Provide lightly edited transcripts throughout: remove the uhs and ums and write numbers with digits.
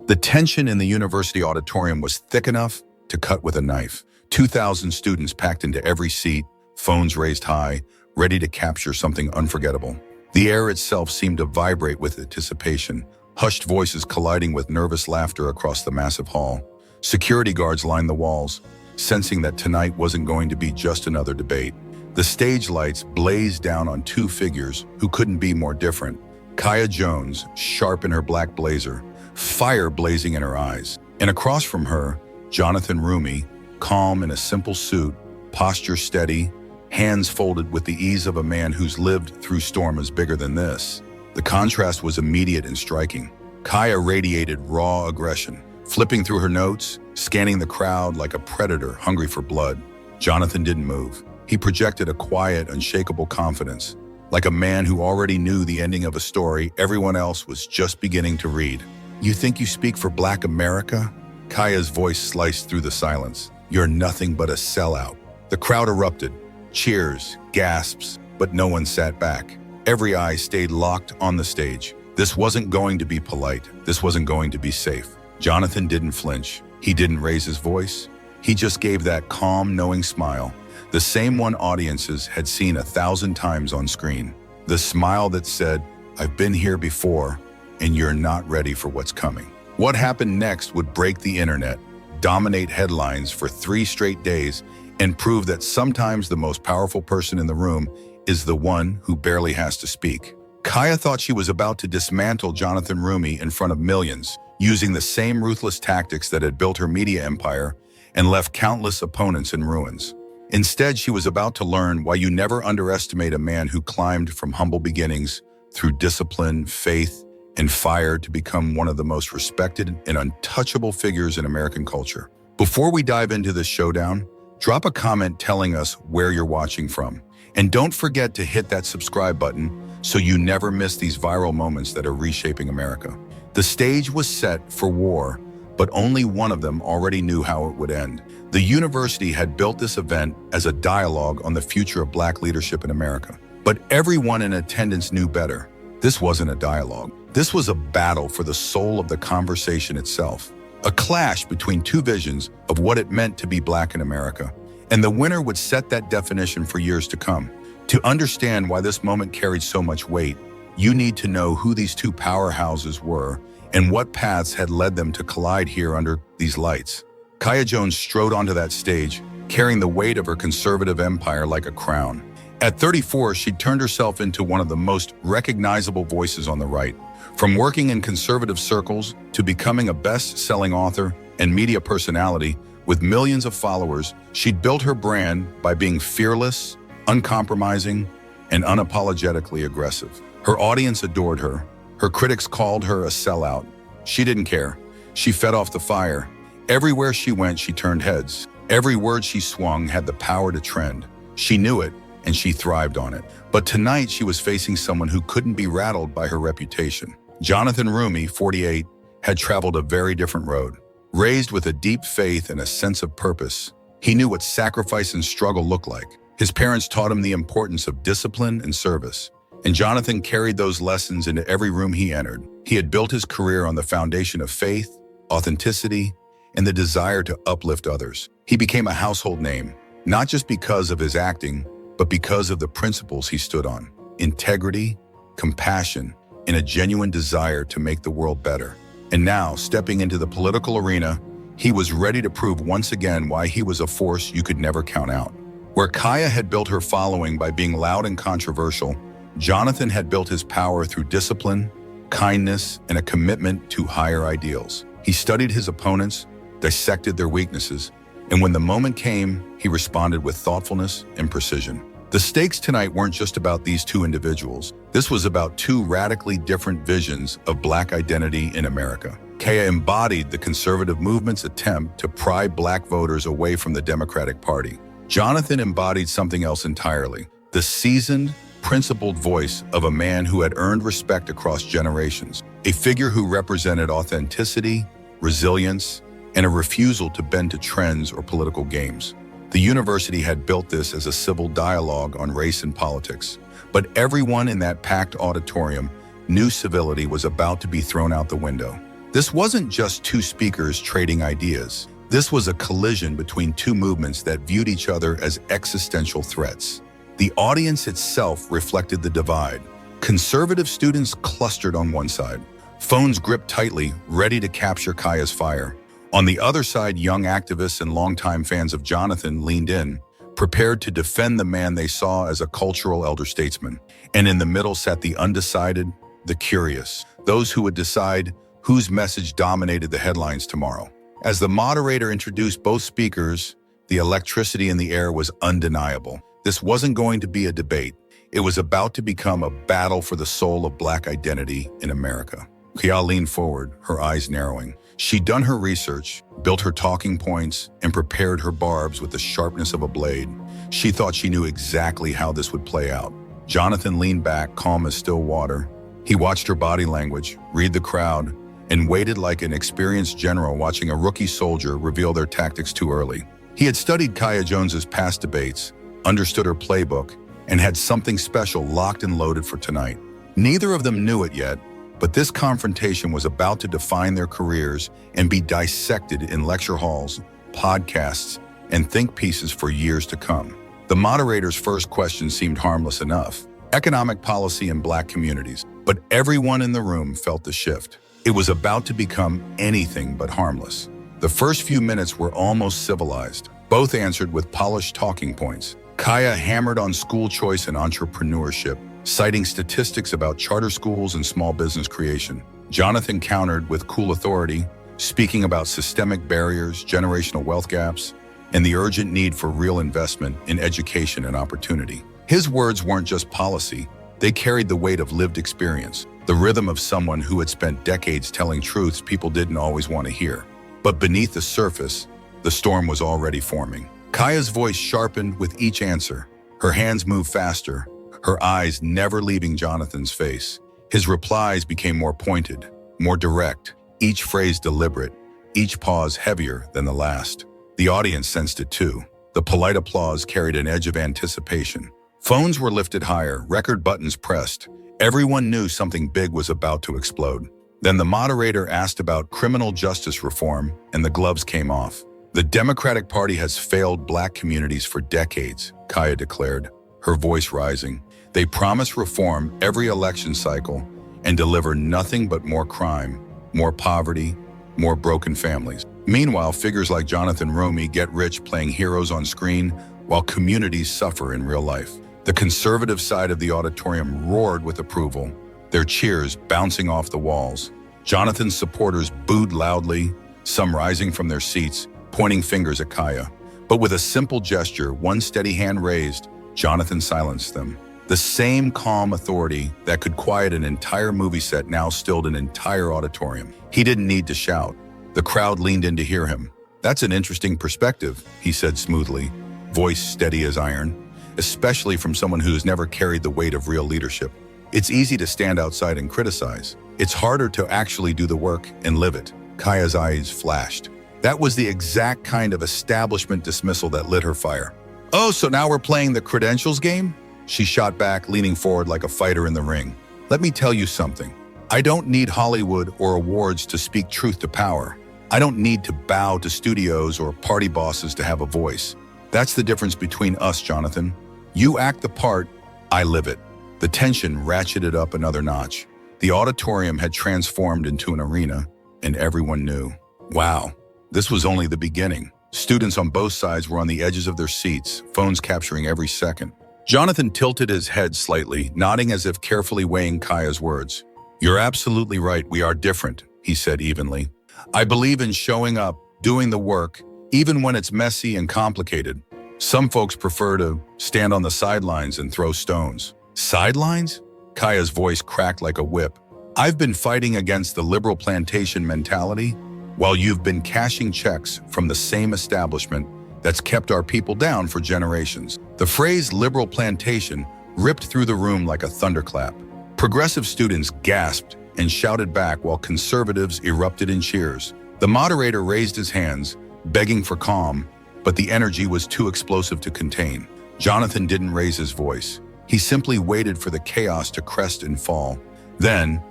The tension in the university auditorium was thick enough to cut with a knife. 2,000 students packed into every seat, phones raised high, ready to capture something unforgettable. The air itself seemed to vibrate with anticipation, hushed voices colliding with nervous laughter across the massive hall. Security guards lined the walls, sensing that tonight wasn't going to be just another debate. The stage lights blazed down on two figures who couldn't be more different. Kaya Jones, sharp in her black blazer, fire blazing in her eyes. And across from her, Jonathan Roumie, calm in a simple suit, posture steady, hands folded with the ease of a man who's lived through storms bigger than this. The contrast was immediate and striking. Kaya radiated raw aggression, flipping through her notes, scanning the crowd like a predator hungry for blood. Jonathan didn't move. He projected a quiet, unshakable confidence, like a man who already knew the ending of a story everyone else was just beginning to read. "You think you speak for Black America?" Kaya's voice sliced through the silence. "You're nothing but a sellout." The crowd erupted. Cheers, gasps, but no one sat back. Every eye stayed locked on the stage. This wasn't going to be polite. This wasn't going to be safe. Jonathan didn't flinch. He didn't raise his voice. He just gave that calm, knowing smile, the same one audiences had seen 1,000 times on screen. The smile that said, "I've been here before, and you're not ready for what's coming." What happened next would break the internet, dominate headlines for 3 straight days, and prove that sometimes the most powerful person in the room is the one who barely has to speak. Kaya thought she was about to dismantle Jonathan Roumie in front of millions, using the same ruthless tactics that had built her media empire and left countless opponents in ruins. Instead, she was about to learn why you never underestimate a man who climbed from humble beginnings through discipline, faith, and fire to become one of the most respected and untouchable figures in American culture. Before we dive into this showdown, drop a comment telling us where you're watching from. And don't forget to hit that subscribe button so you never miss these viral moments that are reshaping America. The stage was set for war, but only one of them already knew how it would end. The university had built this event as a dialogue on the future of Black leadership in America. But everyone in attendance knew better. This wasn't a dialogue. This was a battle for the soul of the conversation itself. A clash between two visions of what it meant to be Black in America. And the winner would set that definition for years to come. To understand why this moment carried so much weight, you need to know who these two powerhouses were and what paths had led them to collide here under these lights. Kaya Jones strode onto that stage, carrying the weight of her conservative empire like a crown. At 34, she turned herself into one of the most recognizable voices on the right. From working in conservative circles to becoming a best-selling author and media personality with millions of followers, she'd built her brand by being fearless, uncompromising, and unapologetically aggressive. Her audience adored her. Her critics called her a sellout. She didn't care. She fed off the fire. Everywhere she went, she turned heads. Every word she swung had the power to trend. She knew it, and she thrived on it. But tonight, she was facing someone who couldn't be rattled by her reputation. Jonathan Roumie, 48, had traveled a very different road. Raised with a deep faith and a sense of purpose, he knew what sacrifice and struggle looked like. His parents taught him the importance of discipline and service, and Jonathan carried those lessons into every room he entered. He had built his career on the foundation of faith, authenticity, and the desire to uplift others. He became a household name, not just because of his acting, but because of the principles he stood on: integrity, compassion, and a genuine desire to make the world better. And now, stepping into the political arena, he was ready to prove once again why he was a force you could never count out. Where Kaya had built her following by being loud and controversial, Jonathan had built his power through discipline, kindness, and a commitment to higher ideals. He studied his opponents, dissected their weaknesses, and when the moment came, he responded with thoughtfulness and precision. The stakes tonight weren't just about these two individuals. This was about two radically different visions of Black identity in America. Kaya embodied the conservative movement's attempt to pry Black voters away from the Democratic Party. Jonathan embodied something else entirely: the seasoned, principled voice of a man who had earned respect across generations, a figure who represented authenticity, resilience, and a refusal to bend to trends or political games. The university had built this as a civil dialogue on race and politics, but everyone in that packed auditorium knew civility was about to be thrown out the window. This wasn't just two speakers trading ideas. This was a collision between two movements that viewed each other as existential threats. The audience itself reflected the divide. Conservative students clustered on one side, phones gripped tightly, ready to capture Kaya's fire. On the other side, young activists and longtime fans of Jonathan leaned in, prepared to defend the man they saw as a cultural elder statesman. And in the middle sat the undecided, the curious, those who would decide whose message dominated the headlines tomorrow. As the moderator introduced both speakers, the electricity in the air was undeniable. This wasn't going to be a debate. It was about to become a battle for the soul of Black identity in America. Kaya leaned forward, her eyes narrowing. She'd done her research, built her talking points, and prepared her barbs with the sharpness of a blade. She thought she knew exactly how this would play out. Jonathan leaned back, calm as still water. He watched her body language, read the crowd, and waited like an experienced general watching a rookie soldier reveal their tactics too early. He had studied Kaya Jones's past debates, understood her playbook, and had something special locked and loaded for tonight. Neither of them knew it yet, but this confrontation was about to define their careers and be dissected in lecture halls, podcasts, and think pieces for years to come. The moderator's first question seemed harmless enough: economic policy in Black communities. But everyone in the room felt the shift. It was about to become anything but harmless. The first few minutes were almost civilized. Both answered with polished talking points. Kaya hammered on school choice and entrepreneurship, citing statistics about charter schools and small business creation. Jonathan countered with cool authority, speaking about systemic barriers, generational wealth gaps, and the urgent need for real investment in education and opportunity. His words weren't just policy, they carried the weight of lived experience, the rhythm of someone who had spent decades telling truths people didn't always want to hear. But beneath the surface, the storm was already forming. Kaya's voice sharpened with each answer. Her hands moved faster, her eyes never leaving Jonathan's face. His replies became more pointed, more direct, each phrase deliberate, each pause heavier than the last. The audience sensed it too. The polite applause carried an edge of anticipation. Phones were lifted higher, record buttons pressed. Everyone knew something big was about to explode. Then the moderator asked about criminal justice reform, and the gloves came off. The Democratic Party has failed Black communities for decades, Kaya declared, her voice rising. They promise reform every election cycle and deliver nothing but more crime, more poverty, more broken families. Meanwhile, figures like Jonathan Roumie get rich playing heroes on screen while communities suffer in real life. The conservative side of the auditorium roared with approval, their cheers bouncing off the walls. Jonathan's supporters booed loudly, some rising from their seats, pointing fingers at Kaya. But with a simple gesture, one steady hand raised, Jonathan silenced them. The same calm authority that could quiet an entire movie set now stilled an entire auditorium. He didn't need to shout. The crowd leaned in to hear him. "That's an interesting perspective," he said smoothly, voice steady as iron, especially from someone who's never carried the weight of real leadership. It's easy to stand outside and criticize. It's harder to actually do the work and live it. Kaya's eyes flashed. That was the exact kind of establishment dismissal that lit her fire. "Oh, so now we're playing the credentials game?" She shot back, leaning forward like a fighter in the ring. "Let me tell you something. I don't need Hollywood or awards to speak truth to power. I don't need to bow to studios or party bosses to have a voice. That's the difference between us, Jonathan. You act the part, I live it." The tension ratcheted up another notch. The auditorium had transformed into an arena, and everyone knew. Wow, this was only the beginning. Students on both sides were on the edges of their seats, phones capturing every second. Jonathan tilted his head slightly, nodding as if carefully weighing Kaya's words. "You're absolutely right, we are different," he said evenly. "I believe in showing up, doing the work, even when it's messy and complicated. Some folks prefer to stand on the sidelines and throw stones." "Sidelines?" Kaya's voice cracked like a whip. "I've been fighting against the liberal plantation mentality while you've been cashing checks from the same establishment that's kept our people down for generations." The phrase liberal plantation ripped through the room like a thunderclap. Progressive students gasped and shouted back while conservatives erupted in cheers. The moderator raised his hands, begging for calm, but the energy was too explosive to contain. Jonathan didn't raise his voice. He simply waited for the chaos to crest and fall. Then,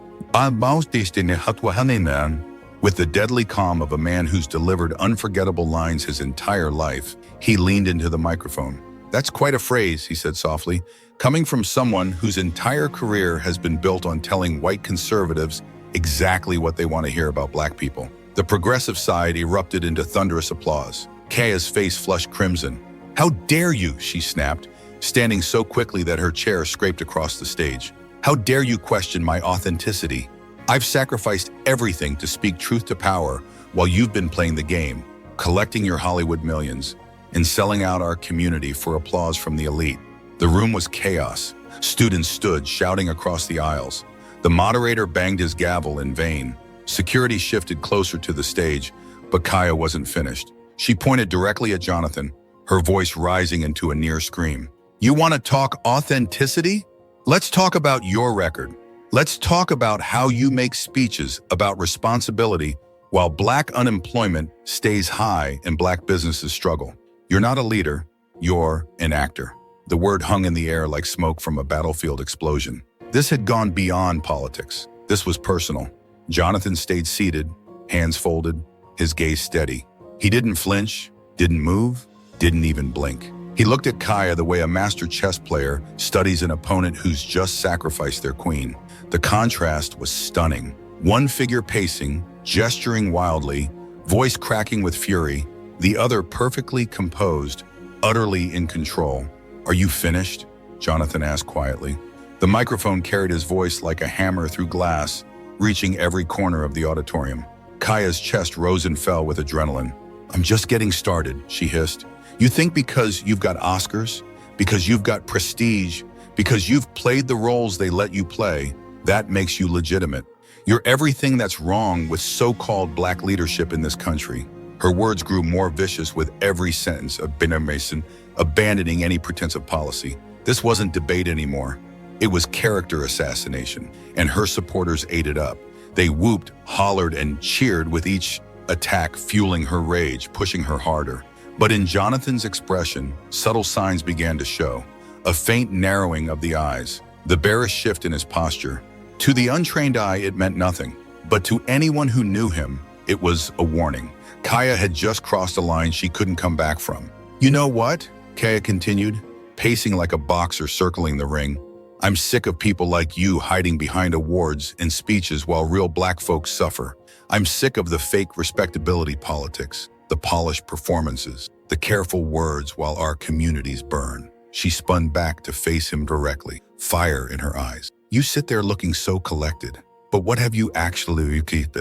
With the deadly calm of a man who's delivered unforgettable lines his entire life, he leaned into the microphone. "That's quite a phrase," he said softly, "coming from someone whose entire career has been built on telling white conservatives exactly what they want to hear about black people." The progressive side erupted into thunderous applause. Kaya's face flushed crimson. "How dare you," she snapped, standing so quickly that her chair scraped across the stage. "How dare you question my authenticity? I've sacrificed everything to speak truth to power while you've been playing the game, collecting your Hollywood millions, and selling out our community for applause from the elite." The room was chaos. Students stood, shouting across the aisles. The moderator banged his gavel in vain. Security shifted closer to the stage, but Kaya wasn't finished. She pointed directly at Jonathan, her voice rising into a near scream. "You want to talk authenticity? Let's talk about your record. Let's talk about how you make speeches about responsibility while black unemployment stays high and black businesses struggle. You're not a leader, you're an actor." The word hung in the air like smoke from a battlefield explosion. This had gone beyond politics. This was personal. Jonathan stayed seated, hands folded, his gaze steady. He didn't flinch, didn't move, didn't even blink. He looked at Kaya the way a master chess player studies an opponent who's just sacrificed their queen. The contrast was stunning. One figure pacing, gesturing wildly, voice cracking with fury, the other perfectly composed, utterly in control. "Are you finished?" Jonathan asked quietly. The microphone carried his voice like a hammer through glass, reaching every corner of the auditorium. Kaya's chest rose and fell with adrenaline. "I'm just getting started," she hissed. "You think because you've got Oscars, because you've got prestige, because you've played the roles they let you play, that makes you legitimate. You're everything that's wrong with so-called black leadership in this country." Her words grew more vicious with every sentence of Ben Mason, abandoning any pretense of policy. This wasn't debate anymore. It was character assassination, and her supporters ate it up. They whooped, hollered, and cheered with each attack, fueling her rage, pushing her harder. But in Jonathan's expression, subtle signs began to show. A faint narrowing of the eyes, the bearish shift in his posture. To the untrained eye, it meant nothing. But to anyone who knew him, it was a warning. Kaya had just crossed a line she couldn't come back from. "You know what?" Kaya continued, pacing like a boxer circling the ring. "I'm sick of people like you hiding behind awards and speeches while real black folks suffer. I'm sick of the fake respectability politics, the polished performances, the careful words while our communities burn." She spun back to face him directly, fire in her eyes. "You sit there looking so collected, but what have you actually achieved?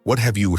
What have you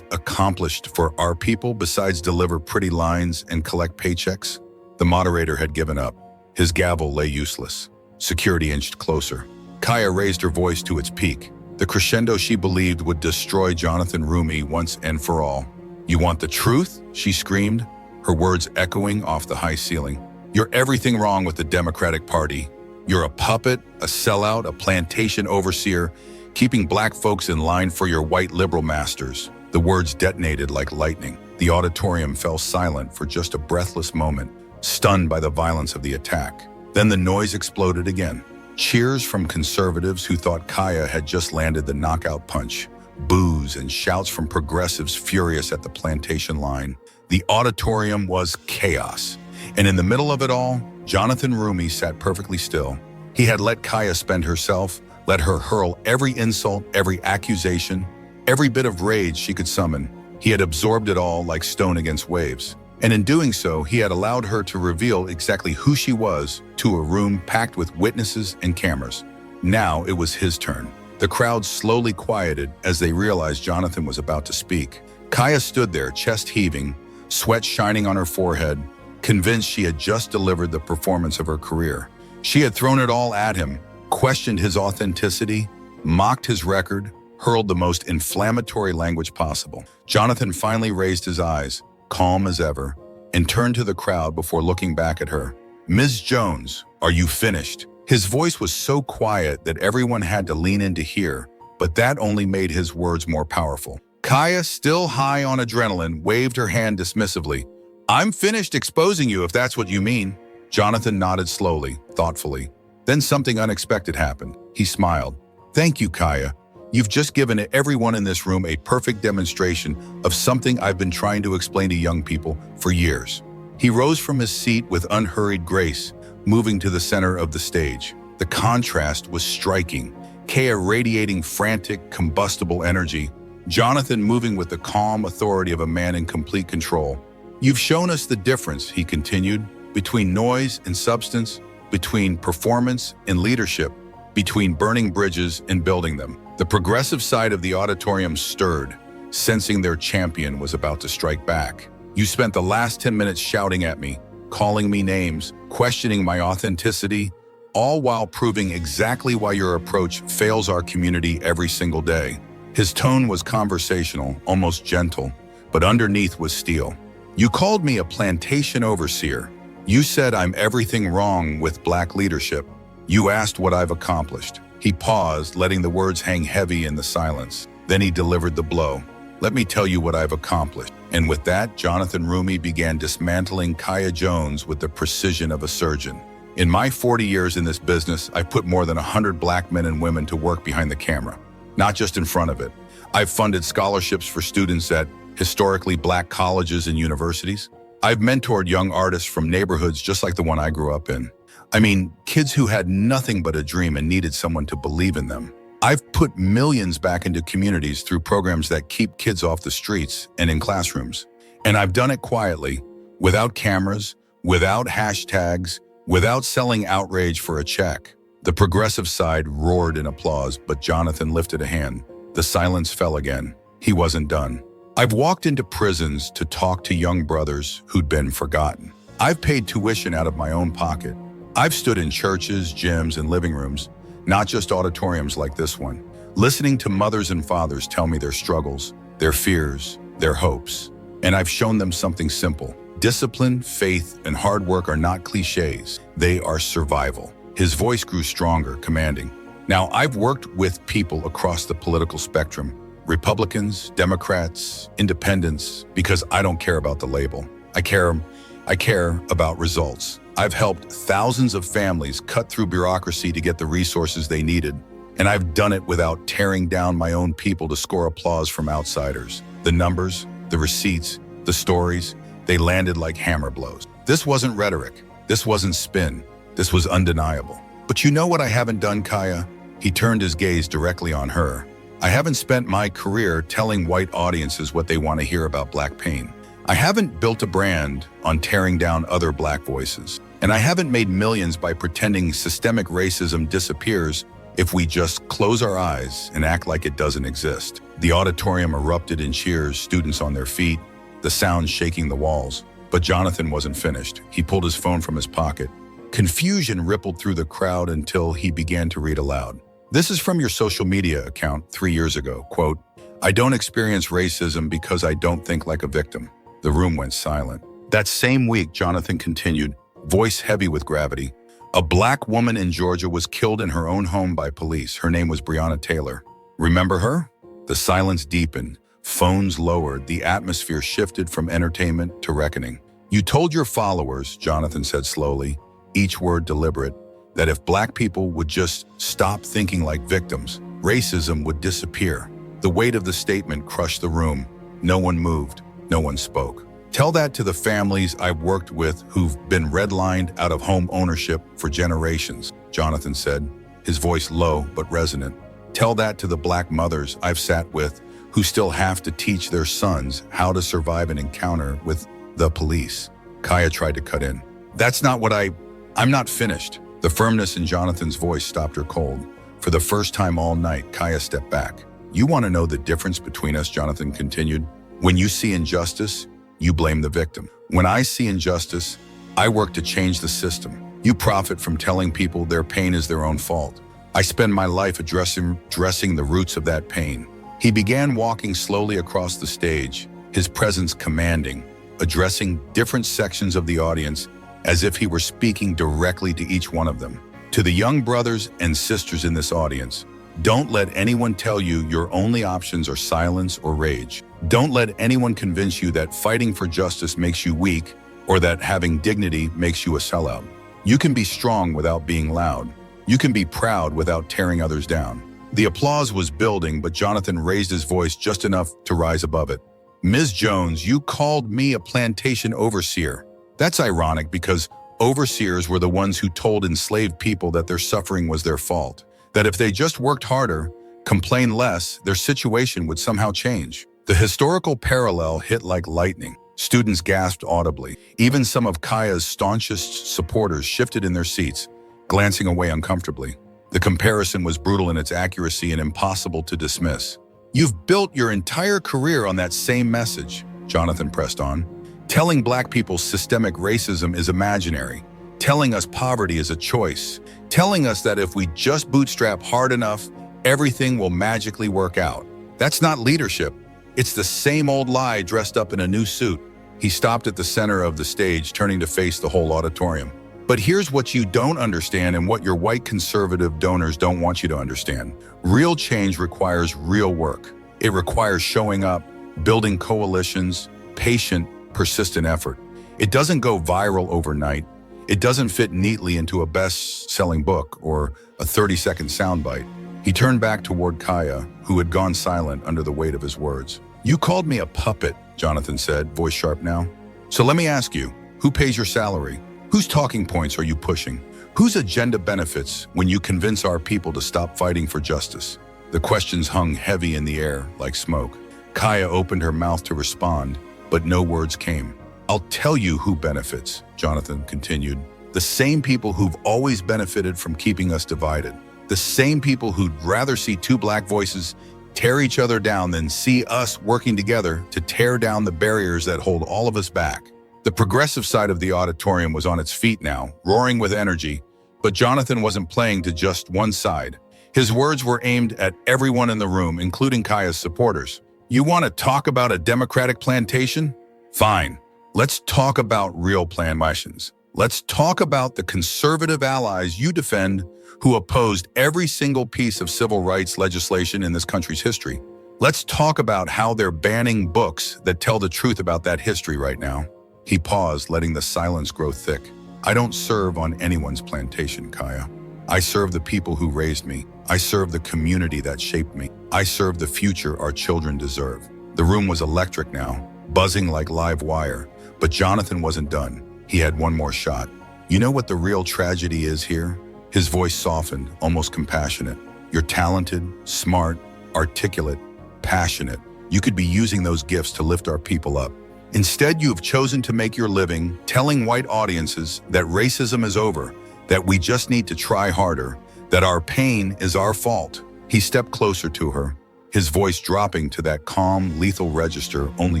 accomplished for our people besides deliver pretty lines and collect paychecks?" The moderator had given up. His gavel lay useless. Security inched closer. Kaya raised her voice to its peak, the crescendo she believed would destroy Jonathan Roumie once and for all. "You want the truth?" she screamed, her words echoing off the high ceiling. "You're everything wrong with the Democratic Party. You're a puppet, a sellout, a plantation overseer, keeping black folks in line for your white liberal masters." The words detonated like lightning. The auditorium fell silent for just a breathless moment, stunned by the violence of the attack. Then the noise exploded again. Cheers from conservatives who thought Kaya had just landed the knockout punch. Boos and shouts from progressives furious at the plantation line. The auditorium was chaos. And in the middle of it all, Jonathan Roumie sat perfectly still. He had let Kaya spend herself, let her hurl every insult, every accusation, every bit of rage she could summon. He had absorbed it all like stone against waves. And in doing so, he had allowed her to reveal exactly who she was to a room packed with witnesses and cameras. Now it was his turn. The crowd slowly quieted as they realized Jonathan was about to speak. Kaya stood there, chest heaving, sweat shining on her forehead, convinced she had just delivered the performance of her career. She had thrown it all at him, questioned his authenticity, mocked his record, hurled the most inflammatory language possible. Jonathan finally raised his eyes, calm as ever, and turned to the crowd before looking back at her. "Ms. Jones, are you finished?" His voice was so quiet that everyone had to lean in to hear, but that only made his words more powerful. Kaya, still high on adrenaline, waved her hand dismissively. "I'm finished exposing you if that's what you mean." Jonathan nodded slowly, thoughtfully. Then something unexpected happened. He smiled. "Thank you, Kaya. You've just given everyone in this room a perfect demonstration of something I've been trying to explain to young people for years. He rose from his seat with unhurried grace, moving to the center of the stage. The contrast was striking. Kaya radiating frantic, combustible energy. Jonathan moving with the calm authority of a man in complete control. You've shown us the difference, he continued, between noise and substance, between performance and leadership, between burning bridges and building them. The progressive side of the auditorium stirred, sensing their champion was about to strike back. You spent the last 10 minutes shouting at me, calling me names, questioning my authenticity, all while proving exactly why your approach fails our community every single day. His tone was conversational, almost gentle, but underneath was steel. You called me a plantation overseer. You said I'm everything wrong with Black leadership. You asked what I've accomplished. He paused, letting the words hang heavy in the silence. Then he delivered the blow. Let me tell you what I've accomplished. And with that, Jonathan Roumie began dismantling Kaya Jones with the precision of a surgeon. In my 40 years in this business, I've put more than 100 Black men and women to work behind the camera, not just in front of it. I've funded scholarships for students at historically Black colleges and universities. I've mentored young artists from neighborhoods just like the one I grew up in. I mean, kids who had nothing but a dream and needed someone to believe in them. I've put millions back into communities through programs that keep kids off the streets and in classrooms. And I've done it quietly, without cameras, without hashtags, without selling outrage for a check. The progressive side roared in applause, but Jonathan lifted a hand. The silence fell again. He wasn't done. I've walked into prisons to talk to young brothers who'd been forgotten. I've paid tuition out of my own pocket. I've stood in churches, gyms, and living rooms, not just auditoriums like this one, listening to mothers and fathers tell me their struggles, their fears, their hopes. And I've shown them something simple. Discipline, faith, and hard work are not cliches. They are survival. His voice grew stronger, commanding. Now, I've worked with people across the political spectrum, Republicans, Democrats, independents, because I don't care about the label. I care about results. I've helped thousands of families cut through bureaucracy to get the resources they needed, and I've done it without tearing down my own people to score applause from outsiders. The numbers, the receipts, the stories, they landed like hammer blows. This wasn't rhetoric. This wasn't spin. This was undeniable. But you know what I haven't done, Kaya? He turned his gaze directly on her. I haven't spent my career telling white audiences what they want to hear about Black pain. I haven't built a brand on tearing down other Black voices. And I haven't made millions by pretending systemic racism disappears if we just close our eyes and act like it doesn't exist. The auditorium erupted in cheers, students on their feet, the sound shaking the walls. But Jonathan wasn't finished. He pulled his phone from his pocket. Confusion rippled through the crowd until he began to read aloud. This is from your social media account 3 years ago. Quote, I don't experience racism because I don't think like a victim. The room went silent. That same week, Jonathan continued, voice heavy with gravity. A Black woman in Georgia was killed in her own home by police. Her name was Breonna Taylor. Remember her? The silence deepened. Phones lowered. The atmosphere shifted from entertainment to reckoning. You told your followers, Jonathan said slowly, each word deliberate, that if Black people would just stop thinking like victims, racism would disappear. The weight of the statement crushed the room. No one moved. No one spoke. Tell that to the families I've worked with who've been redlined out of home ownership for generations, Jonathan said, his voice low but resonant. Tell that to the Black mothers I've sat with who still have to teach their sons how to survive an encounter with the police. Kaya tried to cut in. That's not what I'm not finished. The firmness in Jonathan's voice stopped her cold. For the first time all night, Kaya stepped back. You want to know the difference between us, Jonathan continued. When you see injustice, you blame the victim. When I see injustice, I work to change the system. You profit from telling people their pain is their own fault. I spend my life addressing the roots of that pain. He began walking slowly across the stage, his presence commanding, addressing different sections of the audience as if he were speaking directly to each one of them. To the young brothers and sisters in this audience, don't let anyone tell you your only options are silence or rage. Don't let anyone convince you that fighting for justice makes you weak or that having dignity makes you a sellout. You can be strong without being loud. You can be proud without tearing others down. The applause was building, but Jonathan raised his voice just enough to rise above it. "Ms. Jones, you called me a plantation overseer. That's ironic because overseers were the ones who told enslaved people that their suffering was their fault, that if they just worked harder, complained less, their situation would somehow change." The historical parallel hit like lightning. Students gasped audibly. Even some of Kaya's staunchest supporters shifted in their seats, glancing away uncomfortably. The comparison was brutal in its accuracy and impossible to dismiss. "You've built your entire career on that same message," Jonathan pressed on. "Telling Black people systemic racism is imaginary. Telling us poverty is a choice. Telling us that if we just bootstrap hard enough, everything will magically work out. That's not leadership. It's the same old lie dressed up in a new suit." He stopped at the center of the stage, turning to face the whole auditorium. "But here's what you don't understand and what your white conservative donors don't want you to understand. Real change requires real work. It requires showing up, building coalitions, patient, persistent effort. It doesn't go viral overnight. It doesn't fit neatly into a best-selling book or a 30-second soundbite." He turned back toward Kaya, who had gone silent under the weight of his words. "You called me a puppet," Jonathan said, voice sharp now. "So let me ask you, who pays your salary? Whose talking points are you pushing? Whose agenda benefits when you convince our people to stop fighting for justice?" The questions hung heavy in the air like smoke. Kaya opened her mouth to respond, but no words came. "I'll tell you who benefits," Jonathan continued. "The same people who've always benefited from keeping us divided. The same people who'd rather see two Black voices tear each other down than see us working together to tear down the barriers that hold all of us back." The progressive side of the auditorium was on its feet now, roaring with energy, but Jonathan wasn't playing to just one side. His words were aimed at everyone in the room, including Kaya's supporters. "You want to talk about a democratic plantation? Fine. Let's talk about real plantations. Let's talk about the conservative allies you defend who opposed every single piece of civil rights legislation in this country's history. Let's talk about how they're banning books that tell the truth about that history right now." He paused, letting the silence grow thick. "I don't serve on anyone's plantation, Kaya. I serve the people who raised me. I serve the community that shaped me. I serve the future our children deserve." The room was electric now, buzzing like live wire, but Jonathan wasn't done. He had one more shot. "You know what the real tragedy is here?" His voice softened, almost compassionate. "You're talented, smart, articulate, passionate. You could be using those gifts to lift our people up. Instead, you have chosen to make your living telling white audiences that racism is over, that we just need to try harder, that our pain is our fault." He stepped closer to her, his voice dropping to that calm, lethal register only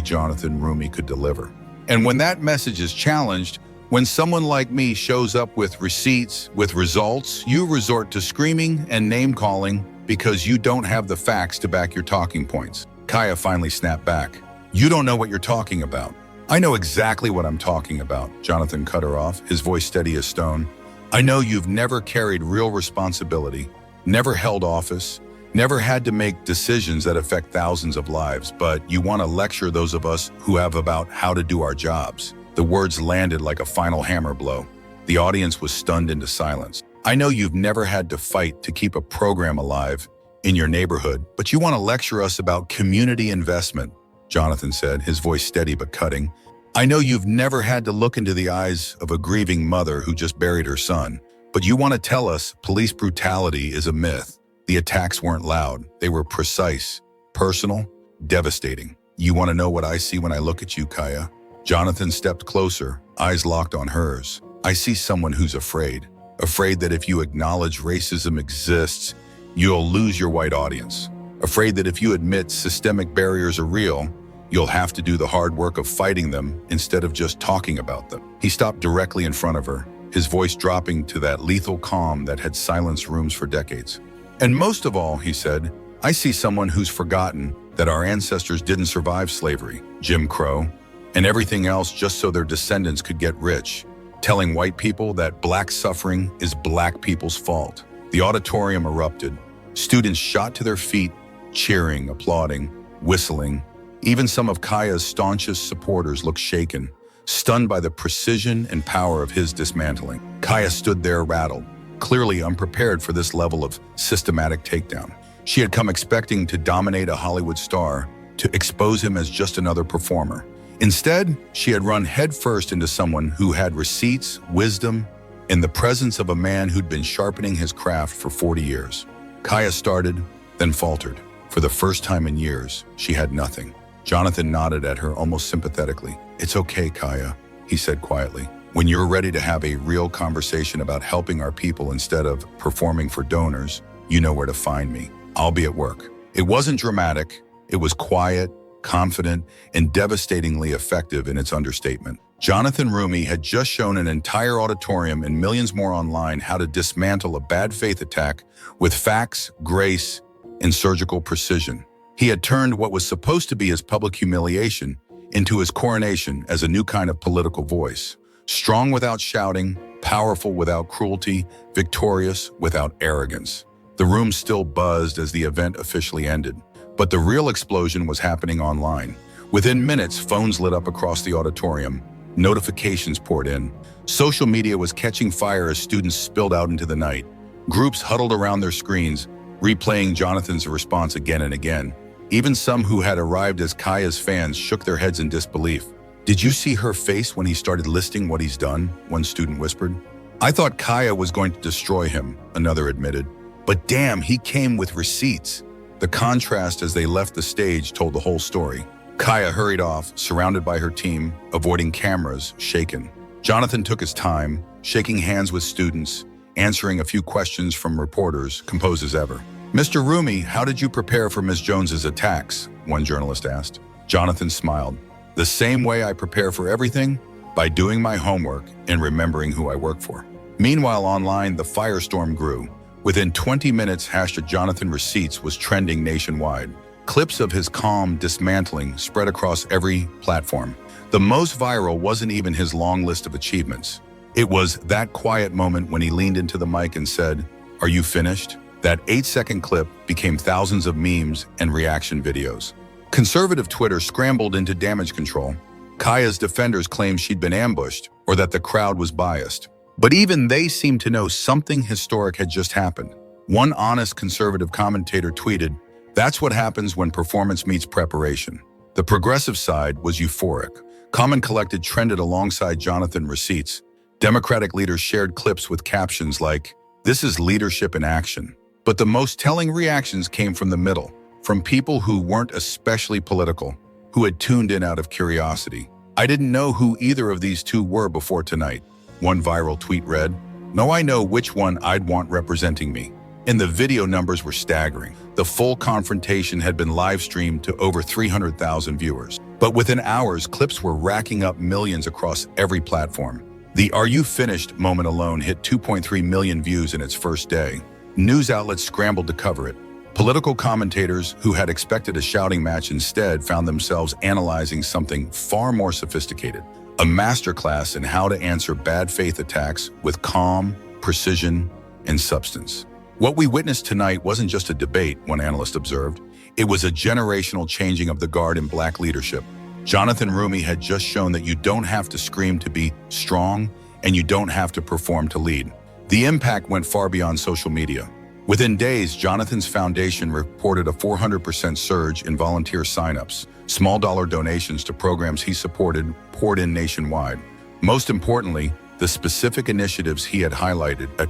Jonathan Roumie could deliver. "And when that message is challenged, when someone like me shows up with receipts, with results, you resort to screaming and name-calling because you don't have the facts to back your talking points." Kaya finally snapped back. "You don't know what you're talking about." "I know exactly what I'm talking about," Jonathan cut her off, his voice steady as stone. "I know you've never carried real responsibility, never held office, never had to make decisions that affect thousands of lives, but you want to lecture those of us who have about how to do our jobs." The words landed like a final hammer blow. The audience was stunned into silence. "I know you've never had to fight to keep a program alive in your neighborhood, but you want to lecture us about community investment," Jonathan said, his voice steady but cutting. "I know you've never had to look into the eyes of a grieving mother who just buried her son, but you want to tell us police brutality is a myth. The attacks weren't loud. They were precise, personal, devastating. You want to know what I see when I look at you, Kaya?" Jonathan stepped closer, eyes locked on hers. "I see someone who's afraid that if you acknowledge racism exists, you'll lose your white audience. Afraid that if you admit systemic barriers are real, you'll have to do the hard work of fighting them instead of just talking about them." He stopped directly in front of her, his voice dropping to that lethal calm that had silenced rooms for decades. "And most of all," he said, "I see someone who's forgotten that our ancestors didn't survive slavery, Jim Crow, and everything else just so their descendants could get rich, telling white people that Black suffering is Black people's fault." The auditorium erupted. Students shot to their feet, cheering, applauding, whistling. Even some of Kaya's staunchest supporters looked shaken, stunned by the precision and power of his dismantling. Kaya stood there rattled, clearly unprepared for this level of systematic takedown. She had come expecting to dominate a Hollywood star, to expose him as just another performer. Instead, she had run headfirst into someone who had receipts, wisdom, in the presence of a man who'd been sharpening his craft for 40 years. Kaya started, then faltered. For the first time in years, she had nothing. Jonathan nodded at her almost sympathetically. "It's okay, Kaya," he said quietly. "When you're ready to have a real conversation about helping our people instead of performing for donors, you know where to find me. I'll be at work." It wasn't dramatic. It was quiet, confident, and devastatingly effective in its understatement. Jonathan Roumie had just shown an entire auditorium and millions more online how to dismantle a bad faith attack with facts, grace, and surgical precision. He had turned what was supposed to be his public humiliation into his coronation as a new kind of political voice. Strong without shouting, powerful without cruelty, victorious without arrogance. The room still buzzed as the event officially ended. But the real explosion was happening online. Within minutes, phones lit up across the auditorium. Notifications poured in. Social media was catching fire as students spilled out into the night. Groups huddled around their screens, replaying Jonathan's response again and again. Even some who had arrived as Kaya's fans shook their heads in disbelief. "Did you see her face when he started listing what he's done?" one student whispered. "I thought Kaya was going to destroy him," another admitted. "But damn, he came with receipts." The contrast as they left the stage told the whole story. Kaya hurried off, surrounded by her team, avoiding cameras, shaken. Jonathan took his time, shaking hands with students, answering a few questions from reporters, composed as ever. "Mr. Roumie, how did you prepare for Ms. Jones's attacks?" one journalist asked. Jonathan smiled. "The same way I prepare for everything, by doing my homework and remembering who I work for." Meanwhile, online, the firestorm grew. Within 20 minutes, #Jonathan Receipts was trending nationwide. Clips of his calm dismantling spread across every platform. The most viral wasn't even his long list of achievements. It was that quiet moment when he leaned into the mic and said, "Are you finished?" That 8-second clip became thousands of memes and reaction videos. Conservative Twitter scrambled into damage control. Kaya's defenders claimed she'd been ambushed or that the crowd was biased. But even they seemed to know something historic had just happened. One honest conservative commentator tweeted, "That's what happens when performance meets preparation." The progressive side was euphoric. Common Collected trended alongside Jonathan Receipts. Democratic leaders shared clips with captions like, "This is leadership in action." But the most telling reactions came from the middle, from people who weren't especially political, who had tuned in out of curiosity. "I didn't know who either of these two were before tonight." One viral tweet read, "Now I know which one I'd want representing me." And the video numbers were staggering. The full confrontation had been live-streamed to over 300,000 viewers. But within hours, clips were racking up millions across every platform. The "Are you finished" moment alone hit 2.3 million views in its first day. News outlets scrambled to cover it. Political commentators who had expected a shouting match instead found themselves analyzing something far more sophisticated. A masterclass in how to answer bad faith attacks with calm, precision, and substance. What we witnessed tonight wasn't just a debate, one analyst observed. It was a generational changing of the guard in Black leadership. Jonathan Roumie had just shown that you don't have to scream to be strong, and you don't have to perform to lead. The impact went far beyond social media. Within days, Jonathan's foundation reported a 400% surge in volunteer signups. Small dollar donations to programs he supported poured in nationwide. Most importantly, the specific initiatives he had highlighted at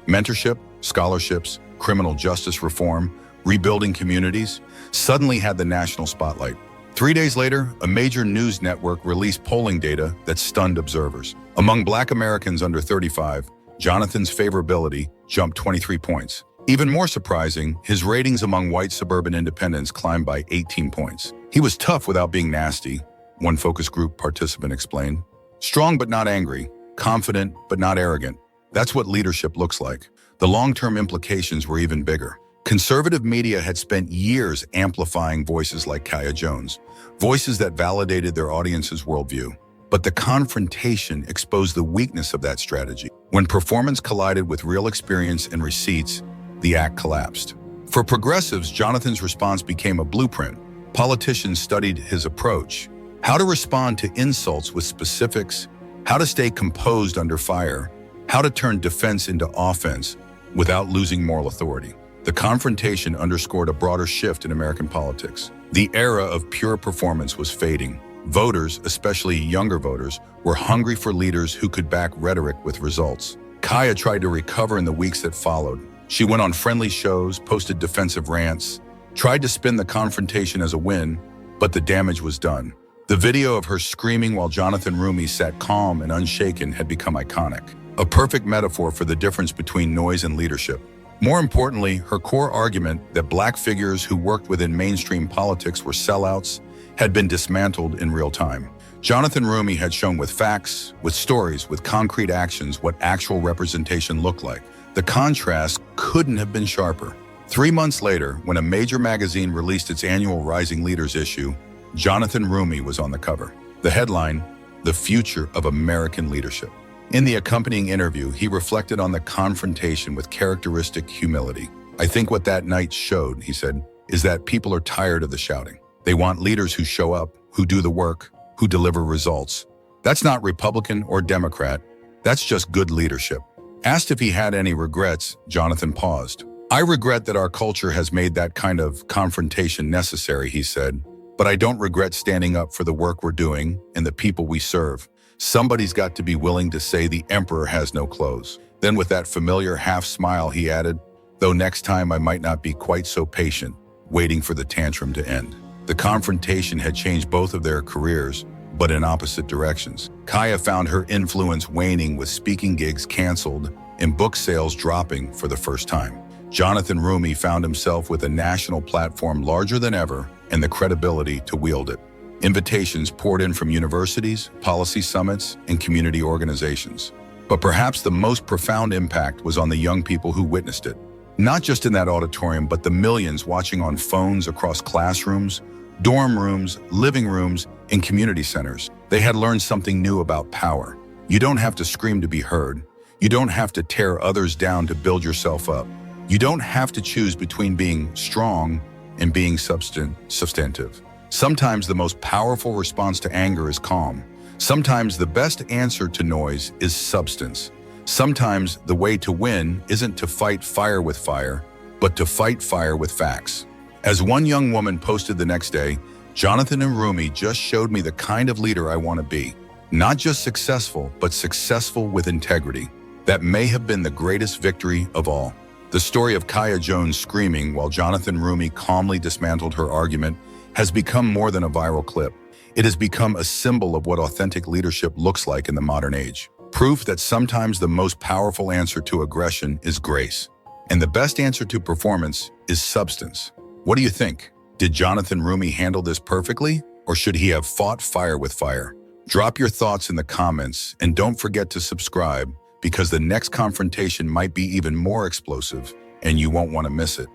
mentorship, scholarships, criminal justice reform, rebuilding communities, suddenly had the national spotlight. 3 days later, a major news network released polling data that stunned observers. Among Black Americans under 35, Jonathan's favorability jumped 23 points. Even more surprising, his ratings among white suburban independents climbed by 18 points. He was tough without being nasty, one focus group participant explained. Strong but not angry, confident but not arrogant. That's what leadership looks like. The long-term implications were even bigger. Conservative media had spent years amplifying voices like Kaya Jones, voices that validated their audience's worldview. But the confrontation exposed the weakness of that strategy. When performance collided with real experience and receipts, the act collapsed. For progressives, Jonathan's response became a blueprint. Politicians studied his approach, how to respond to insults with specifics, how to stay composed under fire, how to turn defense into offense, without losing moral authority. The confrontation underscored a broader shift in American politics. The era of pure performance was fading. Voters, especially younger voters, were hungry for leaders who could back rhetoric with results. Kaya tried to recover in the weeks that followed. She went on friendly shows, posted defensive rants, tried to spin the confrontation as a win, but the damage was done. The video of her screaming while Jonathan Roumie sat calm and unshaken had become iconic, a perfect metaphor for the difference between noise and leadership. More importantly, her core argument that Black figures who worked within mainstream politics were sellouts had been dismantled in real time. Jonathan Roumie had shown with facts, with stories, with concrete actions what actual representation looked like. The contrast couldn't have been sharper. 3 months later, when a major magazine released its annual Rising Leaders issue, Jonathan Roumie was on the cover. The headline, "The Future of American Leadership." In the accompanying interview, he reflected on the confrontation with characteristic humility. "I think what that night showed," he said, "is that people are tired of the shouting. They want leaders who show up, who do the work, who deliver results. That's not Republican or Democrat. That's just good leadership." Asked if he had any regrets, Jonathan paused. "I regret that our culture has made that kind of confrontation necessary," he said, "but I don't regret standing up for the work we're doing and the people we serve. Somebody's got to be willing to say the emperor has no clothes." Then with that familiar half smile, he added, "Though next time I might not be quite so patient, waiting for the tantrum to end." The confrontation had changed both of their careers, but in opposite directions. Kaya found her influence waning with speaking gigs canceled and book sales dropping for the first time. Jonathan Roumie found himself with a national platform larger than ever and the credibility to wield it. Invitations poured in from universities, policy summits, and community organizations. But perhaps the most profound impact was on the young people who witnessed it. Not just in that auditorium, but the millions watching on phones across classrooms, dorm rooms, living rooms, and community centers. They had learned something new about power. You don't have to scream to be heard. You don't have to tear others down to build yourself up. You don't have to choose between being strong and being substantive. Sometimes the most powerful response to anger is calm. Sometimes the best answer to noise is substance. Sometimes the way to win isn't to fight fire with fire, but to fight fire with facts. As one young woman posted the next day, "Jonathan and Roumie just showed me the kind of leader I want to be. Not just successful, but successful with integrity." That may have been the greatest victory of all. The story of Kaya Jones screaming while Jonathan Roumie calmly dismantled her argument has become more than a viral clip. It has become a symbol of what authentic leadership looks like in the modern age. Proof that sometimes the most powerful answer to aggression is grace, and the best answer to performance is substance. What do you think? Did Jonathan Roumie handle this perfectly, or should he have fought fire with fire? Drop your thoughts in the comments, and don't forget to subscribe, because the next confrontation might be even more explosive, and you won't want to miss it.